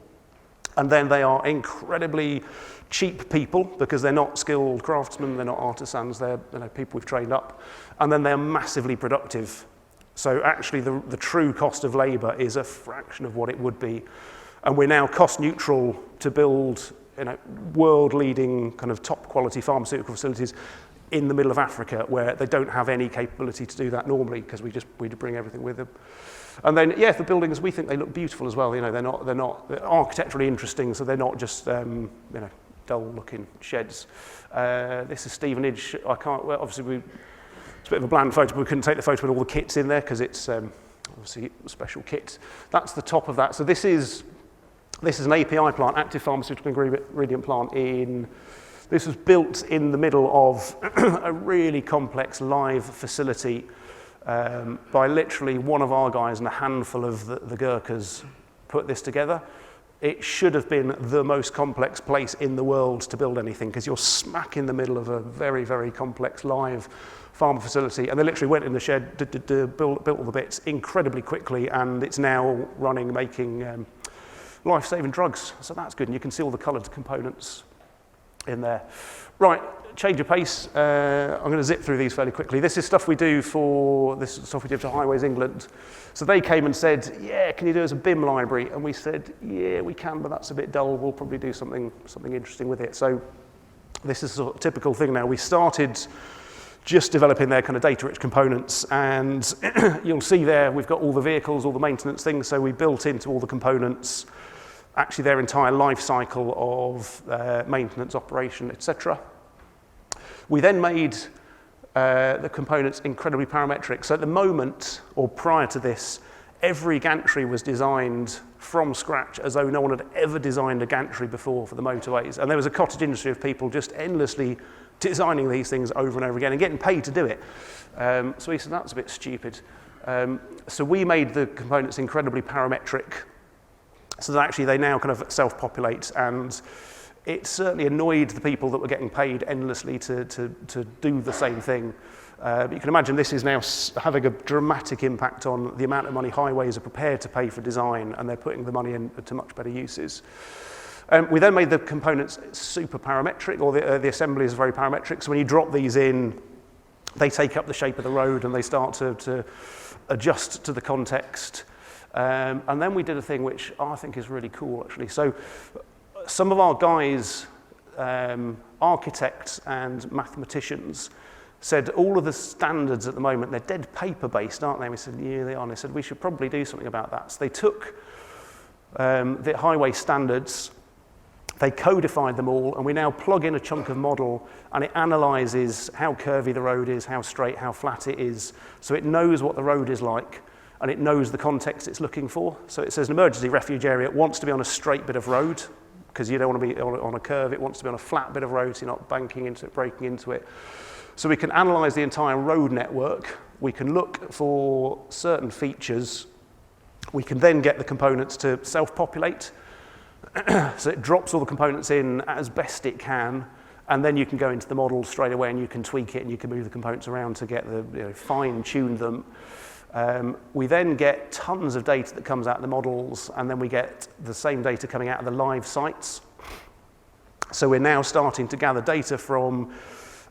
and then they are incredibly cheap people because they're not skilled craftsmen, they're not artisans, they're people we've trained up, and then they're massively productive. So actually the true cost of labour is a fraction of what it would be. And we're now cost neutral to build world-leading kind of top quality pharmaceutical facilities in the middle of Africa where they don't have any capability to do that normally because we bring everything with them. And then, the buildings, we think they look beautiful as well. They're architecturally interesting, so they're not just, dull-looking sheds. This is Stevenage. Obviously, it's a bit of a bland photo, but we couldn't take the photo with all the kits in there because it's obviously a special kit. That's the top of that. So this is an API plant, active pharmaceutical ingredient plant this was built in the middle of a really complex live facility by literally one of our guys and a handful of the Gurkhas put this together. It should have been the most complex place in the world to build anything because you're smack in the middle of a very, very complex live pharma facility, and they literally went in the shed, built all the bits incredibly quickly, and it's now running, making life-saving drugs. So that's good, and you can see all the coloured components in there. Right, change of pace. I'm going to zip through these fairly quickly. This is stuff we do for Highways England. So they came and said, can you do us a BIM library? And we said, we can, but that's a bit dull. We'll probably do something interesting with it. So this is a sort of typical thing now. We started just developing their kind of data-rich components, and you'll see there we've got all the vehicles, all the maintenance things, so we built into all the components actually their entire life cycle of maintenance, operation, etc. We then made the components incredibly parametric. So at the moment, or prior to this, every gantry was designed from scratch as though no one had ever designed a gantry before for the motorways. And there was a cottage industry of people just endlessly designing these things over and over again and getting paid to do it. So we said, that's a bit stupid. So we made the components incredibly parametric so that actually they now kind of self-populate, and it certainly annoyed the people that were getting paid endlessly to do the same thing. But you can imagine this is now having a dramatic impact on the amount of money highways are prepared to pay for design, and they're putting the money into much better uses. We then made the components super parametric, or the assembly is very parametric. So when you drop these in, they take up the shape of the road and they start to adjust to the context. And then we did a thing which I think is really cool, actually. So some of our guys, architects and mathematicians, said all of the standards at the moment, they're dead paper-based, aren't they? We said, yeah, they are. And they said, we should probably do something about that. So they took the highway standards, they codified them all, and we now plug in a chunk of model, and it analyzes how curvy the road is, how straight, how flat it is. So it knows what the road is like, and it knows the context it's looking for. So it says an emergency refuge area, it wants to be on a straight bit of road, because you don't want to be on a curve. It wants to be on a flat bit of road, so you're not banking into it, breaking into it. So we can analyze the entire road network. We can look for certain features. We can then get the components to self-populate. So it drops all the components in as best it can, and then you can go into the model straight away and you can tweak it and you can move the components around to get the fine-tune them. We then get tons of data that comes out of the models, and then we get the same data coming out of the live sites. So we're now starting to gather data from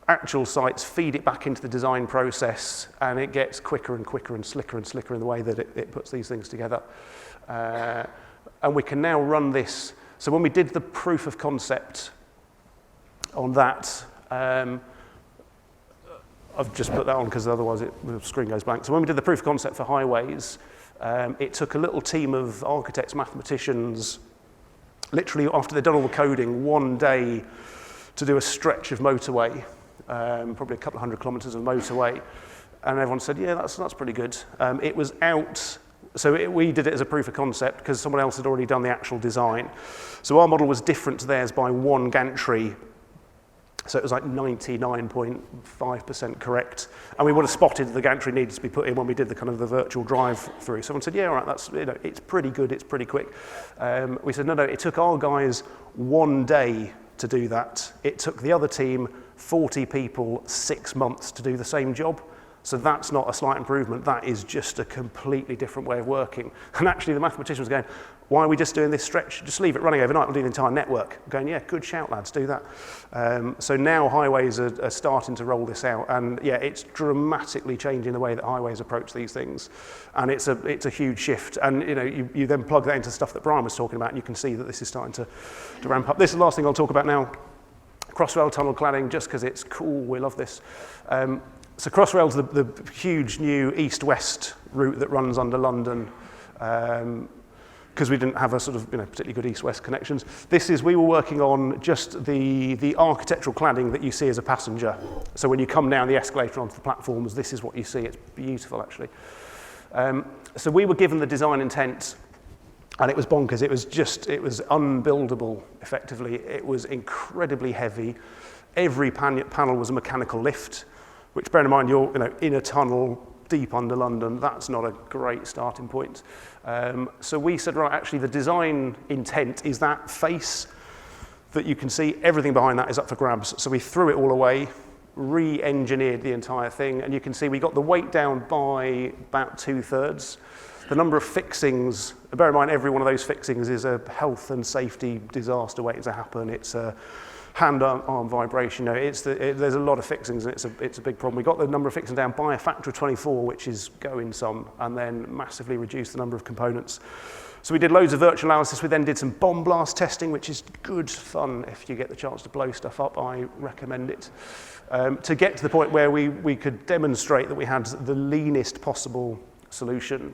actual sites, feed it back into the design process, and it gets quicker and quicker and slicker in the way that it puts these things together. And we can now run this. So when we did the proof of concept on that, I've just put that on because otherwise the screen goes blank. So when we did the proof of concept for highways, it took a little team of architects, mathematicians, literally after they'd done all the coding, one day to do a stretch of motorway, probably a couple of 100 kilometers of motorway. And everyone said, yeah, that's pretty good. It was out. So we did it as a proof of concept because someone else had already done the actual design. So our model was different to theirs by one gantry. So it was like 99.5% correct. And we would have spotted the gantry needed to be put in when we did the kind of the virtual drive through. Someone said, yeah, all right, that's, it's pretty good, it's pretty quick. We said, no, it took our guys one day to do that. It took the other team 40 people 6 months to do the same job. So that's not a slight improvement, that is just a completely different way of working. And actually the mathematician was going, why are we just doing this stretch? Just leave it running overnight, we'll do the entire network. I'm going, yeah, good shout lads, do that. So now highways are starting to roll this out, and yeah, it's dramatically changing the way that highways approach these things. And it's a huge shift. And you then plug that into stuff that Brian was talking about, and you can see that this is starting to ramp up. This is the last thing I'll talk about now. Crossrail tunnel cladding, just because it's cool, we love this. So Crossrail's the huge new east-west route that runs under London, because we didn't have a sort of particularly good east-west connections. We were working on just the architectural cladding that you see as a passenger. So when you come down the escalator onto the platforms, this is what you see. It's beautiful, actually. So we were given the design intent, and it was bonkers. It was unbuildable, effectively. It was incredibly heavy. Every panel was a mechanical lift, which, bear in mind, you're in a tunnel deep under London. That's not a great starting point. So we said, right, actually, the design intent is that face that you can see. Everything behind that is up for grabs. So we threw it all away, re-engineered the entire thing, and you can see we got the weight down by about 2/3. The number of fixings, bear in mind, every one of those fixings is a health and safety disaster waiting to happen. It's a hand-arm vibration. There's a lot of fixings, and it's a big problem. We got the number of fixings down by a factor of 24, which is going some, and then massively reduced the number of components. So we did loads of virtual analysis. We then did some bomb blast testing, which is good fun if you get the chance to blow stuff up. I recommend it. To get to the point where we could demonstrate that we had the leanest possible solution.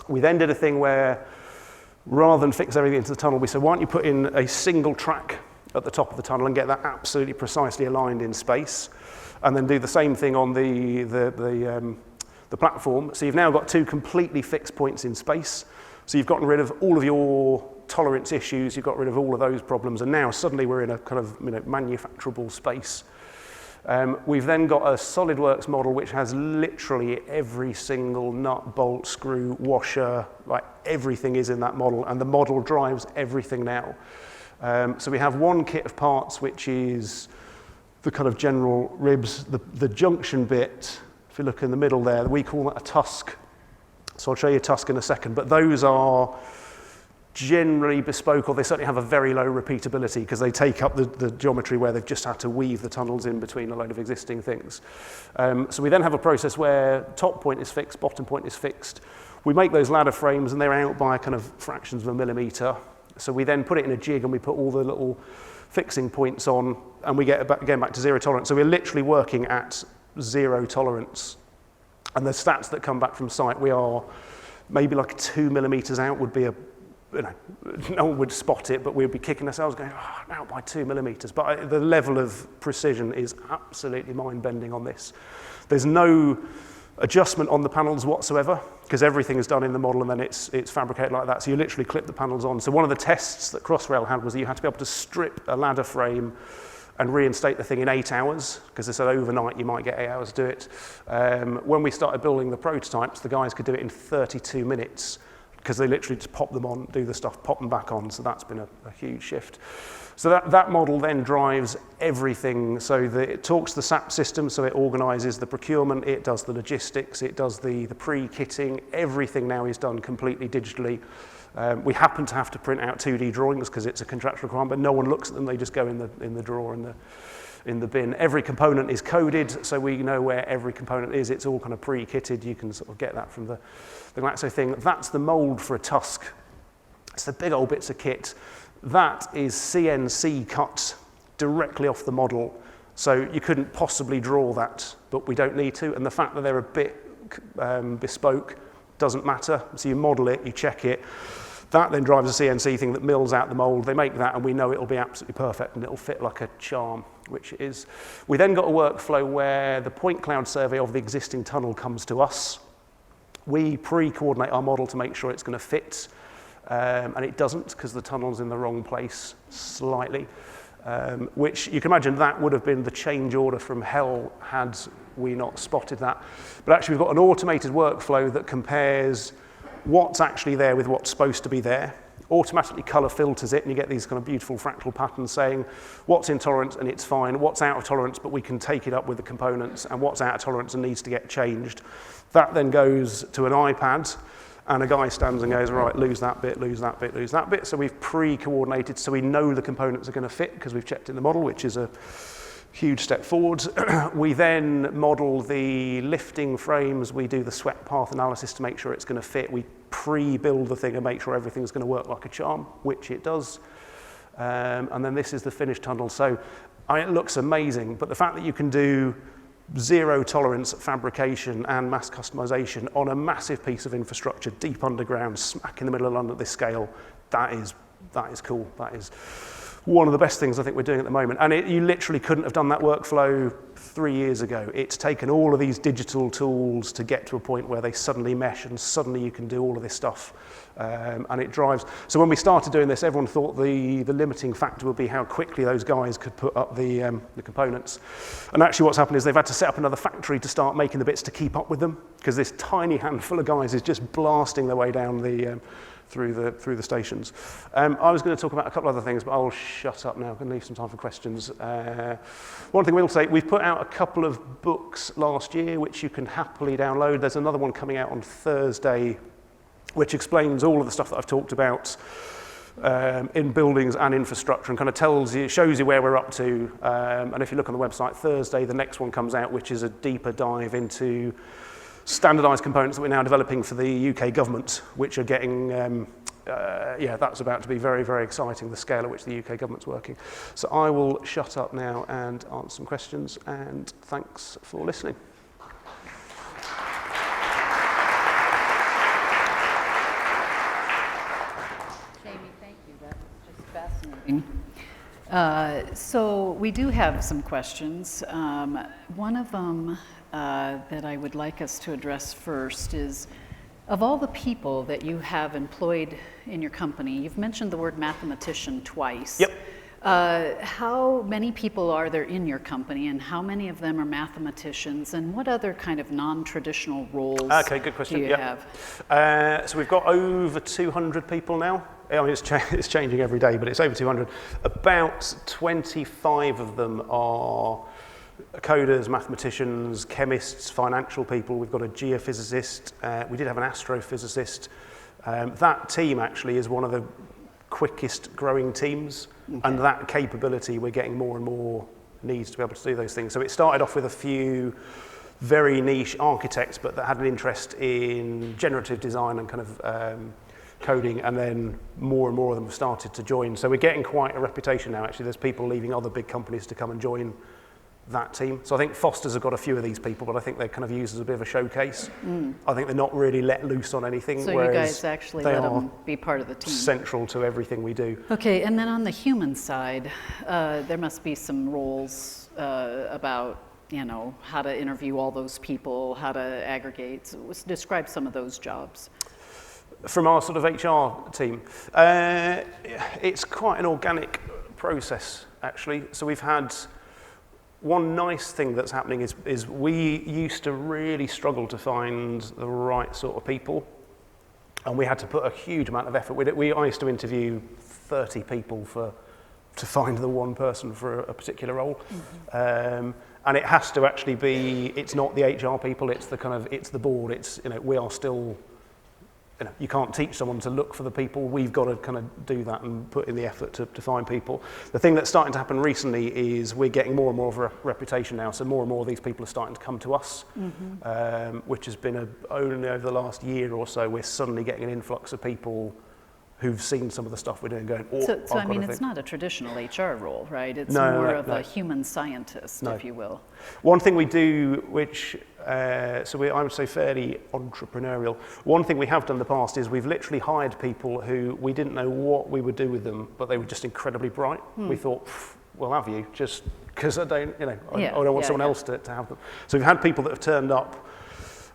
We then did a thing where, rather than fix everything into the tunnel, we said, why don't you put in a single track at the top of the tunnel and get that absolutely precisely aligned in space, and then do the same thing on the platform. So you've now got two completely fixed points in space. So you've gotten rid of all of your tolerance issues, you've got rid of all of those problems, and now suddenly we're in a kind of manufacturable space. We've then got a SolidWorks model which has literally every single nut, bolt, screw, washer, like everything is in that model, and the model drives everything now. So we have one kit of parts which is the kind of general ribs, the junction bit, if you look in the middle there, we call that a tusk. So I'll show you a tusk in a second, but those are generally bespoke, or they certainly have a very low repeatability because they take up the geometry where they've just had to weave the tunnels in between a load of existing things. So we then have a process where top point is fixed, bottom point is fixed. We make those ladder frames and they're out by kind of fractions of a millimetre. So we then put it in a jig and we put all the little fixing points on, and we get again back to zero tolerance. So we're literally working at zero tolerance. And the stats that come back from site, we are maybe like 2 millimetres out would be no one would spot it, but we'd be kicking ourselves going, oh, out by 2 millimetres. But the level of precision is absolutely mind-bending on this. There's no adjustment on the panels whatsoever, because everything is done in the model and then it's fabricated like that. So you literally clip the panels on. So one of the tests that Crossrail had was that you had to be able to strip a ladder frame and reinstate the thing in 8 hours, because they said overnight you might get 8 hours to do it. When we started building the prototypes, the guys could do it in 32 minutes, because they literally just pop them on, do the stuff, pop them back on. So that's been a huge shift. So that model then drives everything. So it talks to the SAP system, so it organises the procurement, it does the logistics, it does the pre-kitting. Everything now is done completely digitally. We happen to have to print out 2D drawings because it's a contractual requirement, but no one looks at them. They just go in the drawer in the bin. Every component is coded, so we know where every component is. It's all kind of pre-kitted. You can sort of get that from the Glaxo thing. That's the mould for a tusk. It's the big old bits of kit. That is CNC cut directly off the model. So you couldn't possibly draw that, but we don't need to. And the fact that they're a bit bespoke doesn't matter. So you model it, you check it. That then drives a CNC thing that mills out the mold. They make that and we know it'll be absolutely perfect and it'll fit like a charm, which it is. We then got a workflow where the point cloud survey of the existing tunnel comes to us. We pre-coordinate our model to make sure it's going to fit, and it doesn't because the tunnel's in the wrong place slightly, which you can imagine that would have been the change order from hell had we not spotted that. But actually we've got an automated workflow that compares what's actually there with what's supposed to be there, automatically colour filters it, and you get these kind of beautiful fractal patterns saying what's in tolerance and it's fine, what's out of tolerance but we can take it up with the components, and what's out of tolerance and needs to get changed. That then goes to an iPad, and a guy stands and goes, right, lose that bit, lose that bit, lose that bit. So we've pre-coordinated so we know the components are going to fit because we've checked in the model, which is a huge step forward. We then model the lifting frames. We do the swept path analysis to make sure it's going to fit. We pre-build the thing and make sure everything's going to work like a charm, which it does. And then this is the finished tunnel. So it looks amazing, but the fact that you can do zero tolerance fabrication and mass customization on a massive piece of infrastructure deep underground, smack in the middle of London at this scale, that is cool. That is one of the best things I think we're doing at the moment. And you literally couldn't have done that workflow 3 years ago. It's taken all of these digital tools to get to a point where they suddenly mesh and suddenly you can do all of this stuff. And it drives. So when we started doing this, everyone thought the limiting factor would be how quickly those guys could put up the components. And actually what's happened is they've had to set up another factory to start making the bits to keep up with them, because this tiny handful of guys is just blasting their way down through the stations. I was going to talk about a couple other things, but I'll shut up now. I'm going to leave some time for questions. One thing we'll say, we've put out a couple of books last year, which you can happily download. There's another one coming out on Thursday, which explains all of the stuff that I've talked about in buildings and infrastructure, and kind of shows you where we're up to. And if you look on the website, Thursday, the next one comes out, which is a deeper dive into standardised components that we're now developing for the UK government, which are getting, that's about to be very, very exciting, the scale at which the UK government's working. So I will shut up now and answer some questions, and thanks for listening. Jaimie, thank you. That was just fascinating. So we do have some questions. One of them that I would like us to address first is, of all the people that you have employed in your company, you've mentioned the word mathematician twice. Yep. How many people are there in your company, and how many of them are mathematicians, and what other kind of non-traditional roles Good question. do you have? So we've got over 200 people now. I mean, it's changing every day, but it's over 200. About 25 of them are coders, mathematicians, chemists, financial people. We've got a geophysicist. We did have an astrophysicist. That team actually is one of the quickest growing teams, and that capability, we're getting more and more needs to be able to do those things. So it started off with a few very niche architects, but that had an interest in generative design and kind of coding, and then more and more of them have started to join. So we're getting quite a reputation now, actually. There's people leaving other big companies to come and join that team. So I think Foster's have got a few of these people, but I think they're kind of used as a bit of a showcase. I think they're not really let loose on anything. So you guys actually let them be part of the team. Central to everything we do. Okay, and then on the human side, there must be some roles about, you know, how to interview all those people, how to aggregate. So describe some of those jobs. From our sort of HR team, it's quite an organic process, actually. So we've had one nice thing that's happening is we used to really struggle to find the right sort of people, and we had to put a huge amount of effort with it. I used to interview 30 people to find the one person for a particular role. And it has to actually be, it's not the HR people, it's the board, it's, you know, we are still, you know, you can't teach someone to look for the people. We've got to kind of do that and put in the effort to find people. The thing that's starting to happen recently is we're getting more and more of a reputation now. So more and more of these people are starting to come to us, which has been only over the last year or so, we're suddenly getting an influx of people who've seen some of the stuff we're doing going, oh, so I mean, it's not a traditional HR role, right? It's more of a human scientist, if you will. One thing we do, which, I would say fairly entrepreneurial, one thing we have done in the past is we've literally hired people who we didn't know what we would do with them, but they were just incredibly bright. We thought, we'll have you, just because I don't want someone else to have them. So we've had people that have turned up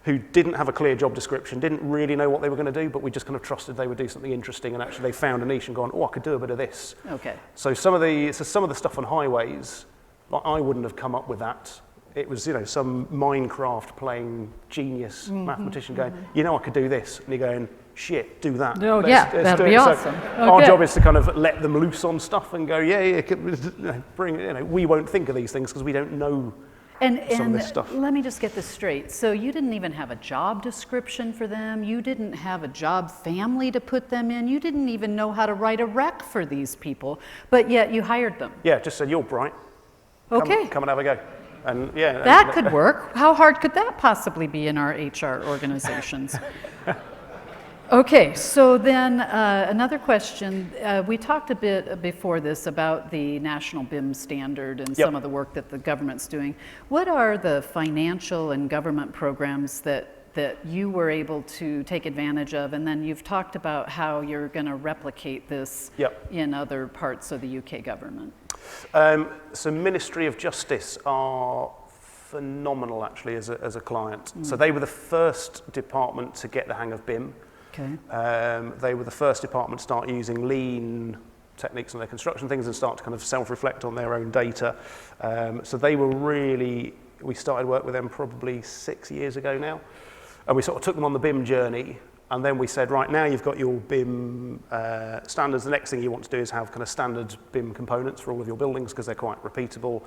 who didn't have a clear job description, didn't really know what they were going to do, but we just kind of trusted they would do something interesting, and actually they found a niche and gone, oh, I could do a bit of this. Okay. So some of the stuff on highways, like, I wouldn't have come up with that. It was, you know, some Minecraft playing genius mathematician going, you know, I could do this, and you're going, shit, do that. Oh, that'd be awesome. So our job is to kind of let them loose on stuff and go, bring, you know, we won't think of these things because we don't know. And let me just get this straight. So you didn't even have a job description for them. You didn't have a job family to put them in. You didn't even know how to write a rec for these people, but yet you hired them. Yeah, just said, you're bright. Okay. Come and have a go. And yeah. That could work. How hard could that possibly be in our HR organizations? Okay, so then another question. We talked a bit before this about the national BIM standard and some of the work that the government's doing. What are the financial and government programs that you were able to take advantage of? And then you've talked about how you're going to replicate this in other parts of the UK government. So Ministry of Justice are phenomenal, actually, as a client. So they were the first department to get the hang of BIM. Okay. They were the first department to start using lean techniques in their construction things and start to kind of self-reflect on their own data. So they were we started work with them probably 6 years ago now. And we sort of took them on the BIM journey. And then we said, right, now you've got your BIM standards. The next thing you want to do is have kind of standard BIM components for all of your buildings because they're quite repeatable.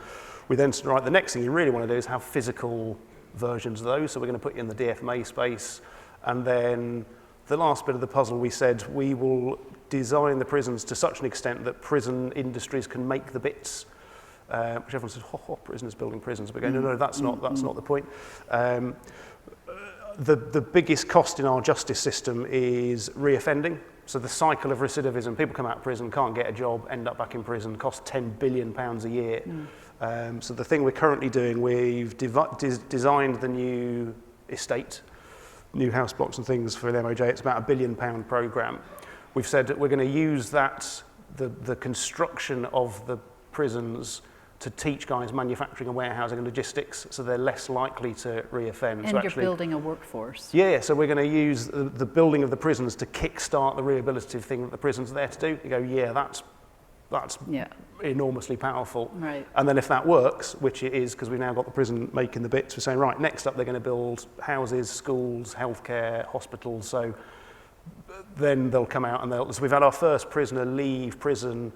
We then said, right, the next thing you really want to do is have physical versions of those. So we're going to put you in the DFMA space. And then the last bit of the puzzle, we said we will design the prisons to such an extent that prison industries can make the bits, which everyone says, prisoners building prisons. But we go, no, that's not the point. The biggest cost in our justice system is reoffending. So the cycle of recidivism, people come out of prison, can't get a job, end up back in prison, cost £10 billion a year. So the thing we're currently doing, we've designed the new estate, new house blocks and things for the MOJ. It's about £1 billion programme. We've said that we're going to use that, the construction of the prisons to teach guys manufacturing and warehousing and logistics, so they're less likely to reoffend. And so you're building a workforce. Yeah, so we're going to use the building of the prisons to kickstart the rehabilitative thing that the prison's there to do. You go, yeah, that's enormously powerful. Right. And then if that works, which it is, because we've now got the prison making the bits, we're saying, right, next up they're going to build houses, schools, healthcare, hospitals. So then they'll come out and so we've had our first prisoner leave prison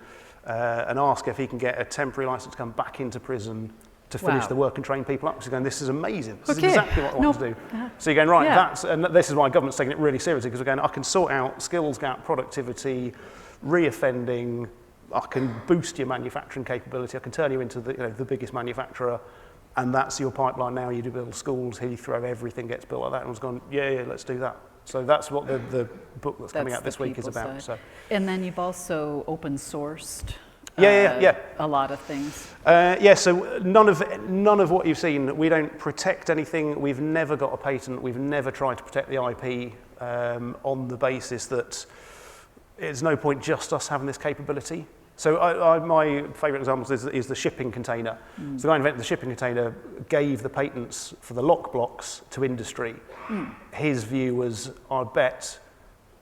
and ask if he can get a temporary license to come back into prison to finish the work and train people up. So you're going, this is amazing. This is exactly what I want to do. So you're going, right, and this is why government's taking it really seriously, because we're going, I can sort out skills gap, productivity, reoffending, I can boost your manufacturing capability, I can turn you into the biggest manufacturer, and that's your pipeline now. You do build schools, Heathrow, everything gets built like that. And I was going, yeah, let's do that. So that's what the book that's coming out this week is about. So. And then you've also open sourced a lot of things. So none of what you've seen, we don't protect anything. We've never got a patent. We've never tried to protect the IP on the basis that it's no point just us having this capability. So my favourite example is the shipping container. So the guy who invented the shipping container gave the patents for the lock blocks to industry. His view was, I bet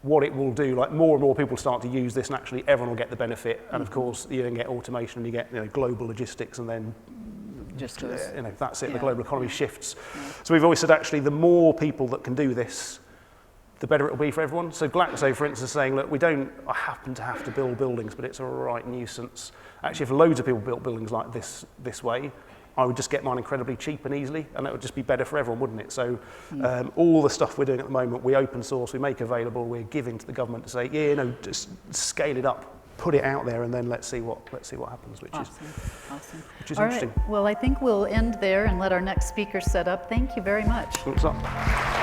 what it will do, like more and more people start to use this, and actually everyone will get the benefit. And of course, you then get automation, and you get global logistics, and then just goes, that's it. The global economy shifts. So we've always said, actually, the more people that can do this, the better it will be for everyone. So Glaxo, for instance, is saying, look, I happen to have to build buildings, but it's a right nuisance. Actually, if loads of people built buildings like this way, I would just get mine incredibly cheap and easily, and it would just be better for everyone, wouldn't it? So all the stuff we're doing at the moment, we open source, we make available, we're giving to the government to say, just scale it up, put it out there, and then let's see what happens, which is All interesting. Right. Well, I think we'll end there and let our next speaker set up. Thank you very much. Thanks.